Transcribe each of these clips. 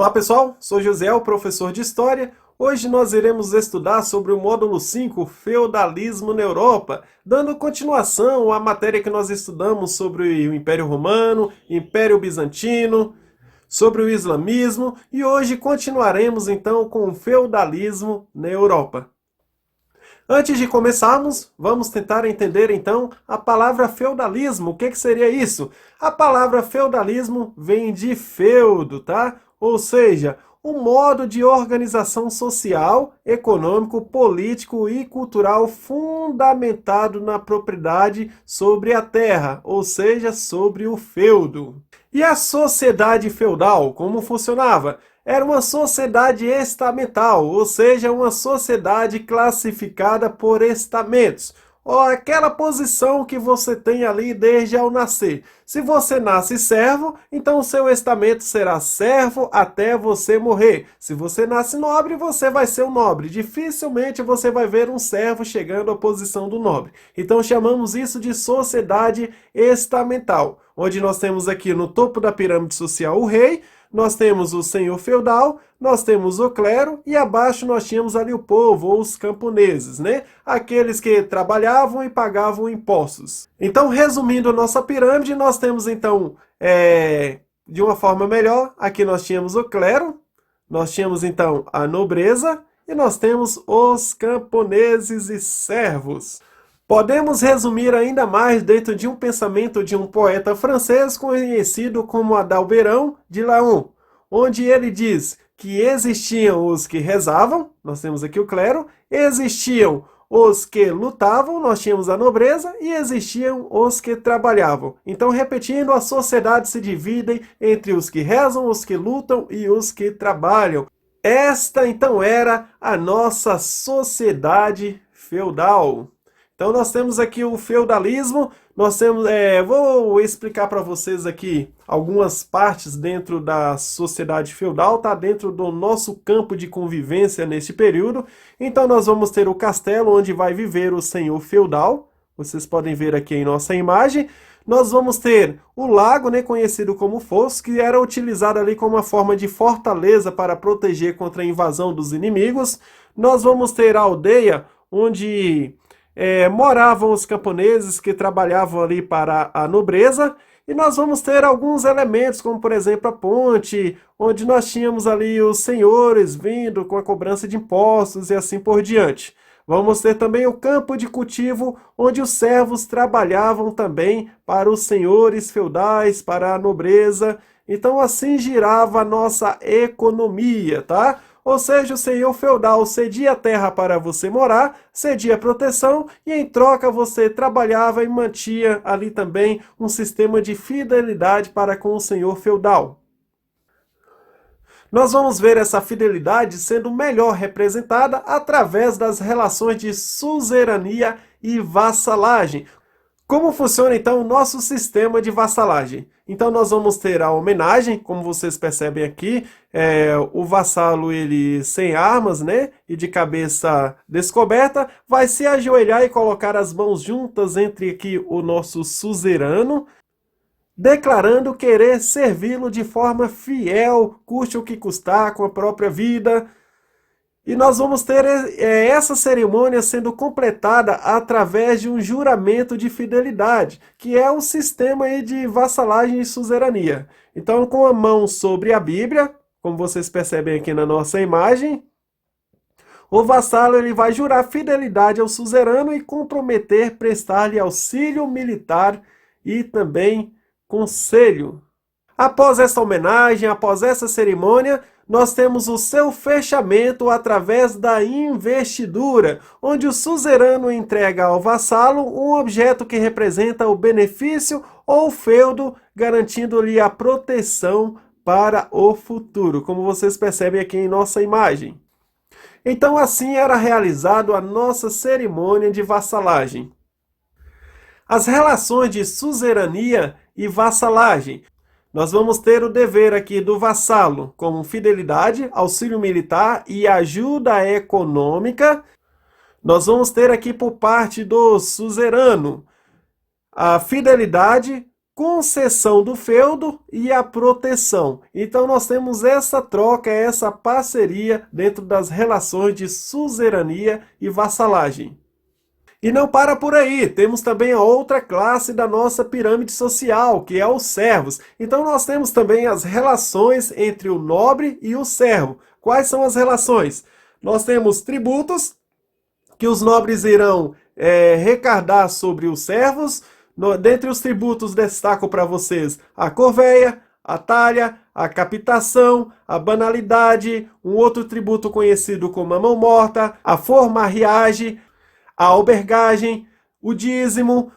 Olá pessoal, sou José, o professor de História. Hoje nós iremos estudar sobre o módulo 5, Feudalismo na Europa, dando continuação à matéria que nós estudamos sobre o Império Romano, Império Bizantino, sobre o Islamismo, e hoje continuaremos então com o feudalismo na Europa. Antes de começarmos, vamos tentar entender então a palavra feudalismo. O que seria isso? A palavra feudalismo vem de feudo, tá? Ou seja, um modo de organização social, econômico, político e cultural fundamentado na propriedade sobre a terra, ou seja, sobre o feudo. E a sociedade feudal, como funcionava? Era uma sociedade estamental, ou seja, uma sociedade classificada por estamentos, ou aquela posição que você tem ali desde ao nascer. Se você nasce servo, então o seu estamento será servo até você morrer. Se você nasce nobre, você vai ser um nobre. Dificilmente você vai ver um servo chegando à posição do nobre. Então chamamos isso de sociedade estamental, onde nós temos aqui no topo da pirâmide social o rei, nós temos o senhor feudal, nós temos o clero e abaixo nós tínhamos ali o povo, ou os camponeses, né? Aqueles que trabalhavam e pagavam impostos. Então, resumindo a nossa pirâmide, nós temos então, de uma forma melhor, aqui nós tínhamos o clero, nós tínhamos então a nobreza e nós temos os camponeses e servos. Podemos resumir ainda mais dentro de um pensamento de um poeta francês conhecido como Adalberon de Laon, onde ele diz que existiam os que rezavam, nós temos aqui o clero, existiam os que lutavam, nós tínhamos a nobreza, e existiam os que trabalhavam. Então, repetindo, a sociedade se divide entre os que rezam, os que lutam e os que trabalham. Esta, então, era a nossa sociedade feudal. Então nós temos aqui o feudalismo, nós temos, vou explicar para vocês aqui algumas partes dentro da sociedade feudal, tá dentro do nosso campo de convivência neste período. Então nós vamos ter o castelo onde vai viver o senhor feudal, vocês podem ver aqui em nossa imagem. Nós vamos ter o lago, né, conhecido como fosso, que era utilizado ali como uma forma de fortaleza para proteger contra a invasão dos inimigos. Nós vamos ter a aldeia onde moravam os camponeses que trabalhavam ali para a nobreza, e nós vamos ter alguns elementos, como por exemplo a ponte, onde nós tínhamos ali os senhores vindo com a cobrança de impostos e assim por diante. Vamos ter também o campo de cultivo, onde os servos trabalhavam também para os senhores feudais, para a nobreza. Então assim girava a nossa economia, tá? Ou seja, o senhor feudal cedia a terra para você morar, cedia proteção e em troca você trabalhava e mantinha ali também um sistema de fidelidade para com o senhor feudal. Nós vamos ver essa fidelidade sendo melhor representada através das relações de suzerania e vassalagem. Como funciona então o nosso sistema de vassalagem? Então nós vamos ter a homenagem, como vocês percebem aqui, o vassalo ele sem armas, né, e de cabeça descoberta, vai se ajoelhar e colocar as mãos juntas entre aqui o nosso suzerano, declarando querer servi-lo de forma fiel, custe o que custar, com a própria vida. E nós vamos ter essa cerimônia sendo completada através de um juramento de fidelidade, que é o sistema aí de vassalagem e suzerania. Então, com a mão sobre a Bíblia, como vocês percebem aqui na nossa imagem, o vassalo ele vai jurar fidelidade ao suzerano e comprometer prestar-lhe auxílio militar e também conselho. Após essa homenagem, após essa cerimônia, nós temos o seu fechamento através da investidura, onde o suzerano entrega ao vassalo um objeto que representa o benefício ou o feudo, garantindo-lhe a proteção para o futuro, como vocês percebem aqui em nossa imagem. Então assim era realizado a nossa cerimônia de vassalagem. As relações de suzerania e vassalagem. Nós vamos ter o dever aqui do vassalo, como fidelidade, auxílio militar e ajuda econômica. Nós vamos ter aqui por parte do suzerano a fidelidade, concessão do feudo e a proteção. Então nós temos essa troca, essa parceria dentro das relações de suzerania e vassalagem. E não para por aí, temos também a outra classe da nossa pirâmide social, que é os servos. Então nós temos também as relações entre o nobre e o servo. Quais são as relações? Nós temos tributos, que os nobres irão recardar sobre os servos. Dentre os tributos destaco para vocês a corveia, a talha, a captação, a banalidade, um outro tributo conhecido como a mão morta, a formarriagem, a albergagem, o dízimo,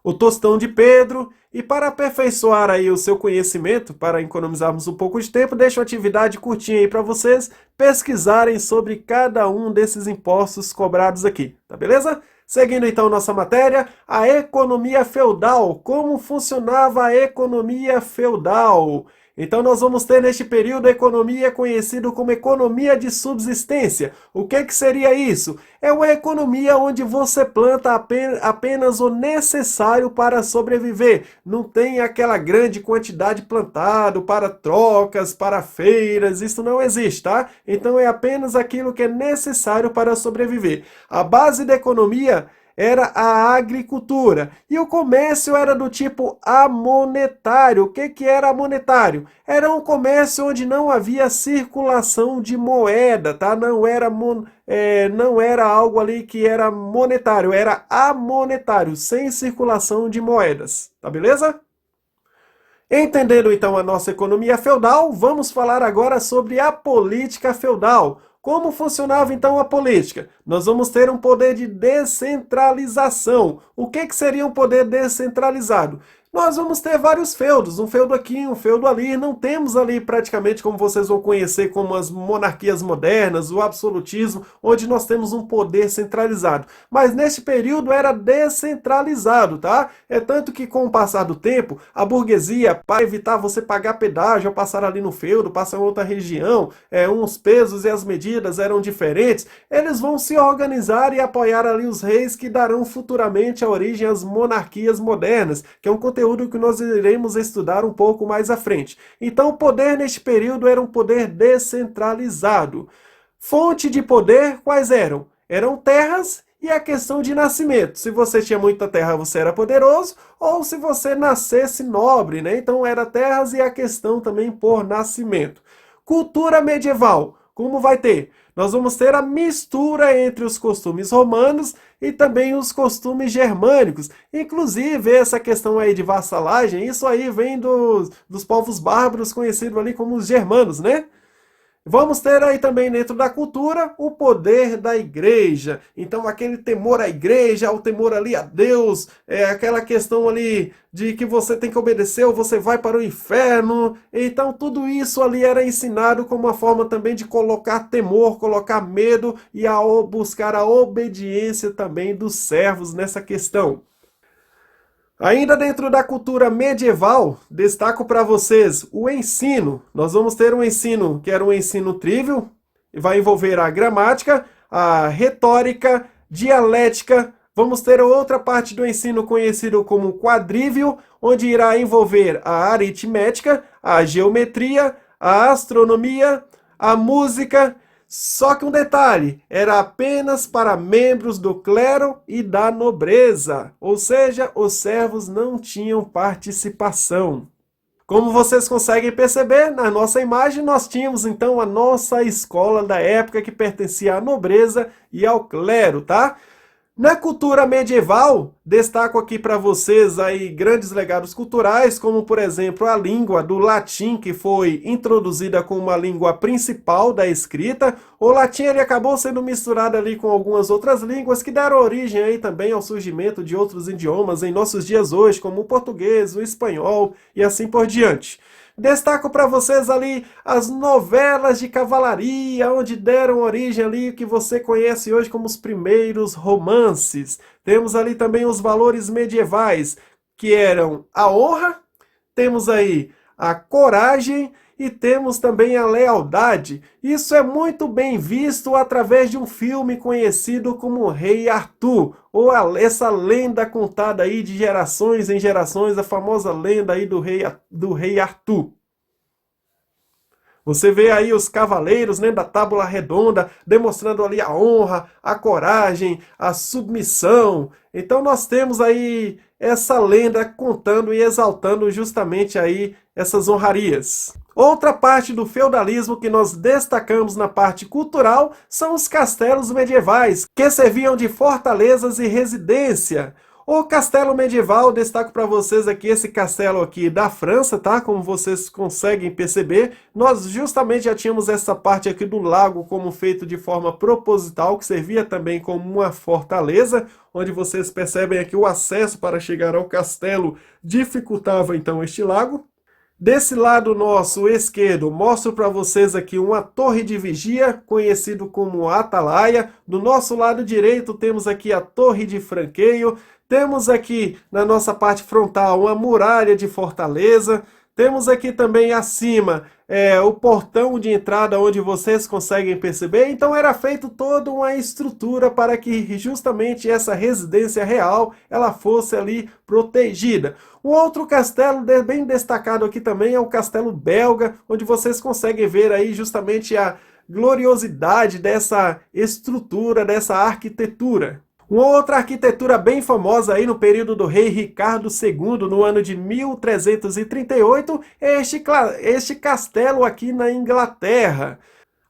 o tostão de Pedro. E para aperfeiçoar aí o seu conhecimento, para economizarmos um pouco de tempo, deixo uma atividade curtinha aí para vocês pesquisarem sobre cada um desses impostos cobrados aqui, tá beleza? Seguindo então nossa matéria, a economia feudal. Como funcionava a economia feudal? Então nós vamos ter neste período a economia conhecida como economia de subsistência. O que seria isso? É uma economia onde você planta apenas o necessário para sobreviver. Não tem aquela grande quantidade plantado para trocas, para feiras, isso não existe, tá? Então é apenas aquilo que é necessário para sobreviver. A base da economia era a agricultura. E o comércio era do tipo amonetário. O que era amonetário? Era um comércio onde não havia circulação de moeda, tá? Não era algo ali que era monetário, era amonetário, sem circulação de moedas. Tá beleza? Entendendo então a nossa economia feudal, vamos falar agora sobre a política feudal. Como funcionava então a política? Nós vamos ter um poder de descentralização. O que seria um poder descentralizado? Nós vamos ter vários feudos, um feudo aqui, um feudo ali. Não temos ali praticamente, como vocês vão conhecer, como as monarquias modernas, o absolutismo, onde nós temos um poder centralizado. Mas neste período era descentralizado, tá? É tanto que com o passar do tempo, a burguesia, para evitar você pagar pedágio ao passar ali no feudo, passar em outra região, os pesos e as medidas eram diferentes, eles vão se organizar e apoiar ali os reis que darão futuramente a origem às monarquias modernas, que é um conteúdo que nós iremos estudar um pouco mais à frente. Então o poder neste período era um poder descentralizado. Fonte de poder, quais eram? Eram terras e a questão de nascimento. Se você tinha muita terra, você era poderoso, ou se você nascesse nobre, né? Então era terras e a questão também por nascimento. Cultura medieval, como vai ter? Nós vamos ter a mistura entre os costumes romanos e também os costumes germânicos. Inclusive, essa questão aí de vassalagem, isso aí vem dos povos bárbaros conhecidos ali como os germanos, né? Vamos ter aí também dentro da cultura o poder da igreja. Então aquele temor à igreja, o temor ali a Deus, aquela questão ali de que você tem que obedecer ou você vai para o inferno. Então tudo isso ali era ensinado como uma forma também de colocar temor, colocar medo e buscar a obediência também dos servos nessa questão. Ainda dentro da cultura medieval, destaco para vocês o ensino. Nós vamos ter um ensino que era um ensino trívio, e vai envolver a gramática, a retórica, dialética. Vamos ter outra parte do ensino conhecido como quadrívio, onde irá envolver a aritmética, a geometria, a astronomia, a música. Só que um detalhe, era apenas para membros do clero e da nobreza, ou seja, os servos não tinham participação. Como vocês conseguem perceber, na nossa imagem nós tínhamos então a nossa escola da época que pertencia à nobreza e ao clero, tá? Na cultura medieval, destaco aqui para vocês aí grandes legados culturais, como por exemplo a língua do latim, que foi introduzida como uma língua principal da escrita. O latim ele acabou sendo misturado ali com algumas outras línguas que deram origem aí também ao surgimento de outros idiomas em nossos dias hoje, como o português, o espanhol e assim por diante. Destaco para vocês ali as novelas de cavalaria, onde deram origem ali o que você conhece hoje como os primeiros romances. Temos ali também os valores medievais, que eram a honra, temos aí a coragem e temos também a lealdade. Isso é muito bem visto através de um filme conhecido como Rei Arthur, ou essa lenda contada aí de gerações em gerações, a famosa lenda aí do rei Arthur. Você vê aí os cavaleiros, né, da Tábua Redonda, demonstrando ali a honra, a coragem, a submissão. Então nós temos aí essa lenda contando e exaltando justamente aí essas honrarias. Outra parte do feudalismo que nós destacamos na parte cultural são os castelos medievais, que serviam de fortalezas e residência. O castelo medieval, destaco para vocês aqui esse castelo aqui da França, tá? Como vocês conseguem perceber, nós justamente já tínhamos essa parte aqui do lago como feito de forma proposital, que servia também como uma fortaleza, onde vocês percebem aqui o acesso para chegar ao castelo dificultava então este lago. Desse lado nosso esquerdo, mostro para vocês aqui uma torre de vigia, conhecido como Atalaia. Do nosso lado direito temos aqui a torre de franqueio. Temos aqui na nossa parte frontal uma muralha de fortaleza. Temos aqui também acima o portão de entrada onde vocês conseguem perceber. Então era feito toda uma estrutura para que justamente essa residência real ela fosse ali protegida. Um outro castelo bem destacado aqui também é o castelo belga, onde vocês conseguem ver aí justamente a gloriosidade dessa estrutura, dessa arquitetura. Uma outra arquitetura bem famosa aí no período do rei Ricardo II, no ano de 1338, é este castelo aqui na Inglaterra.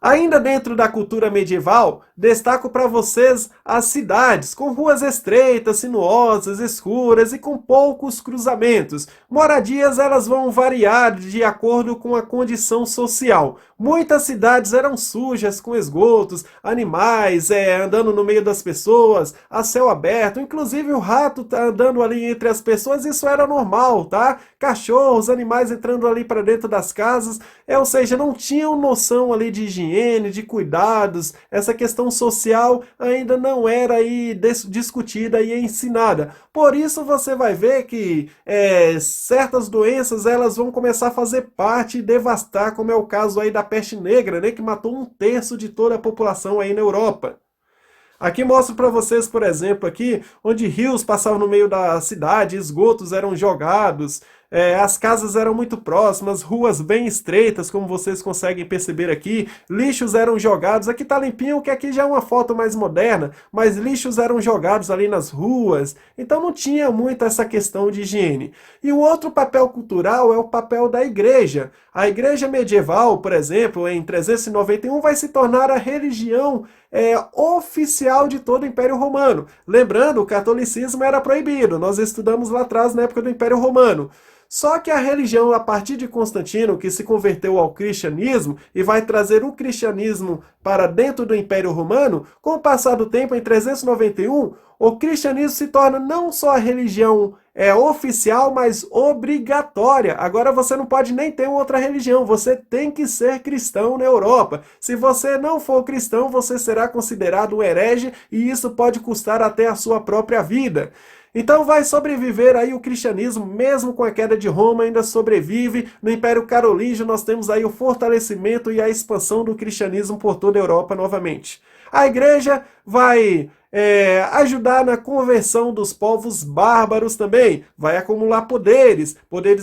Ainda dentro da cultura medieval, destaco para vocês as cidades, com ruas estreitas, sinuosas, escuras e com poucos cruzamentos. Moradias elas vão variar de acordo com a condição social. Muitas cidades eram sujas, com esgotos, animais andando no meio das pessoas, a céu aberto, inclusive o rato andando ali entre as pessoas, isso era normal, tá? Cachorros, animais entrando ali para dentro das casas, ou seja, não tinham noção ali de higiene, de cuidados, essa questão social ainda não era aí discutida e ensinada. Por isso você vai ver que certas doenças elas vão começar a fazer parte e devastar, como é o caso aí da peste negra, né, que matou 1/3 de toda a população aí na Europa. Aqui mostro para vocês, por exemplo, aqui, onde rios passavam no meio da cidade, esgotos eram jogados, as casas eram muito próximas, ruas bem estreitas, como vocês conseguem perceber aqui, lixos eram jogados, aqui tá limpinho, que aqui já é uma foto mais moderna, mas lixos eram jogados ali nas ruas, então não tinha muito essa questão de higiene. E o outro papel cultural é o papel da igreja. A igreja medieval, por exemplo, em 391, vai se tornar a religião oficial de todo o Império Romano. Lembrando, o catolicismo era proibido, nós estudamos lá atrás na época do Império Romano. Só que a religião, a partir de Constantino, que se converteu ao cristianismo e vai trazer o cristianismo para dentro do Império Romano, com o passar do tempo, em 391, o cristianismo se torna não só a religião oficial, mas obrigatória. Agora você não pode nem ter outra religião, você tem que ser cristão na Europa. Se você não for cristão, você será considerado um herege e isso pode custar até a sua própria vida. Então vai sobreviver aí o cristianismo, mesmo com a queda de Roma, ainda sobrevive. No Império Carolíngio nós temos aí o fortalecimento e a expansão do cristianismo por toda a Europa novamente. A igreja vai ajudar na conversão dos povos bárbaros também, vai acumular poderes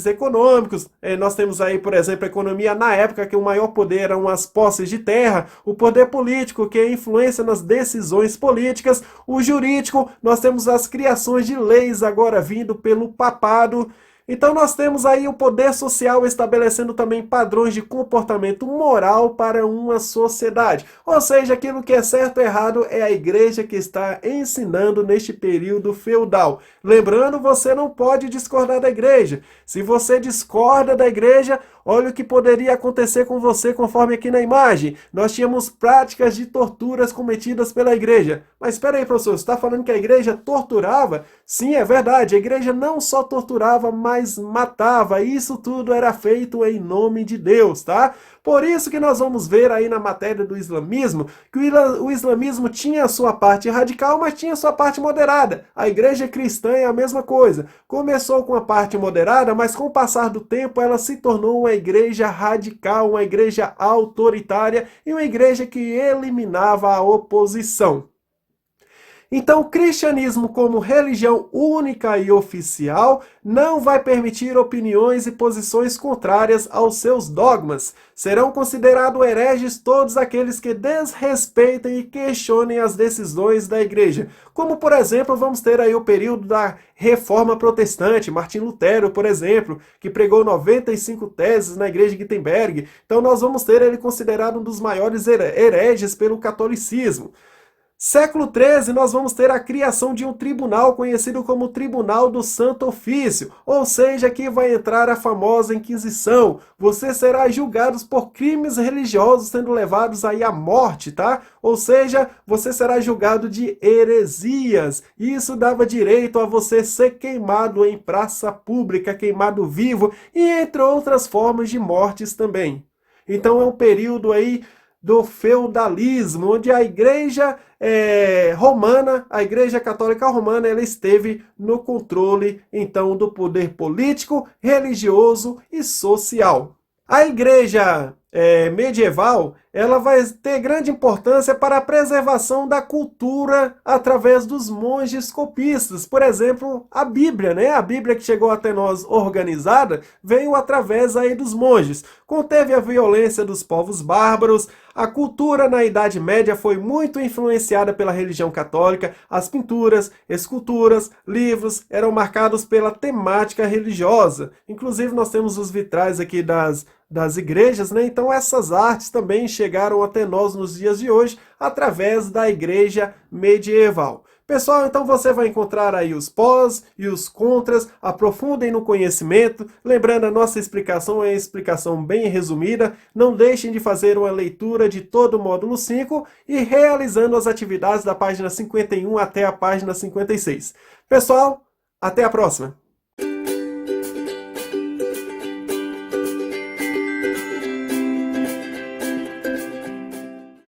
econômicos. Nós temos aí, por exemplo, a economia na época que o maior poder eram as posses de terra, o poder político, que é a influência nas decisões políticas, o jurídico, nós temos as criações de leis agora vindo pelo papado. Então nós temos aí o poder social estabelecendo também padrões de comportamento moral para uma sociedade. Ou seja, aquilo que é certo ou errado é a igreja que está ensinando neste período feudal. Lembrando, você não pode discordar da igreja. Se você discorda da igreja, olha o que poderia acontecer com você conforme aqui na imagem. Nós tínhamos práticas de torturas cometidas pela igreja. Mas espera aí, professor, você está falando que a igreja torturava? Sim, é verdade, a igreja não só torturava, mas matava. Isso tudo era feito em nome de Deus, tá? Por isso que nós vamos ver aí na matéria do islamismo, que o islamismo tinha a sua parte radical, mas tinha a sua parte moderada. A igreja cristã é a mesma coisa. Começou com a parte moderada, mas com o passar do tempo ela se tornou uma igreja radical, uma igreja autoritária e uma igreja que eliminava a oposição. Então, o cristianismo, como religião única e oficial, não vai permitir opiniões e posições contrárias aos seus dogmas. Serão considerados hereges todos aqueles que desrespeitem e questionem as decisões da igreja. Como, por exemplo, vamos ter aí o período da Reforma Protestante, Martim Lutero, por exemplo, que pregou 95 teses na igreja de Wittenberg. Então, nós vamos ter ele considerado um dos maiores hereges pelo catolicismo. Século XIII, nós vamos ter a criação de um tribunal conhecido como Tribunal do Santo Ofício, ou seja, aqui vai entrar a famosa Inquisição. Você será julgado por crimes religiosos, sendo levados aí à morte, tá? Ou seja, você será julgado de heresias. Isso dava direito a você ser queimado em praça pública, queimado vivo, e entre outras formas de mortes também. Então é um período aí do feudalismo, onde a igreja romana, a igreja católica romana, ela esteve no controle, então, do poder político, religioso e social. A igreja medieval, ela vai ter grande importância para a preservação da cultura através dos monges copistas. Por exemplo, a Bíblia, né? A Bíblia que chegou até nós organizada, veio através aí dos monges. Conteve a violência dos povos bárbaros, a cultura na Idade Média foi muito influenciada pela religião católica, as pinturas, esculturas, livros eram marcados pela temática religiosa. Inclusive nós temos os vitrais aqui das igrejas, né? Então essas artes também chegaram até nós nos dias de hoje através da igreja medieval. Pessoal, então você vai encontrar aí os pós e os contras, aprofundem no conhecimento. Lembrando, a nossa explicação é uma explicação bem resumida. Não deixem de fazer uma leitura de todo o módulo 5 e realizando as atividades da página 51 até a página 56. Pessoal, até a próxima!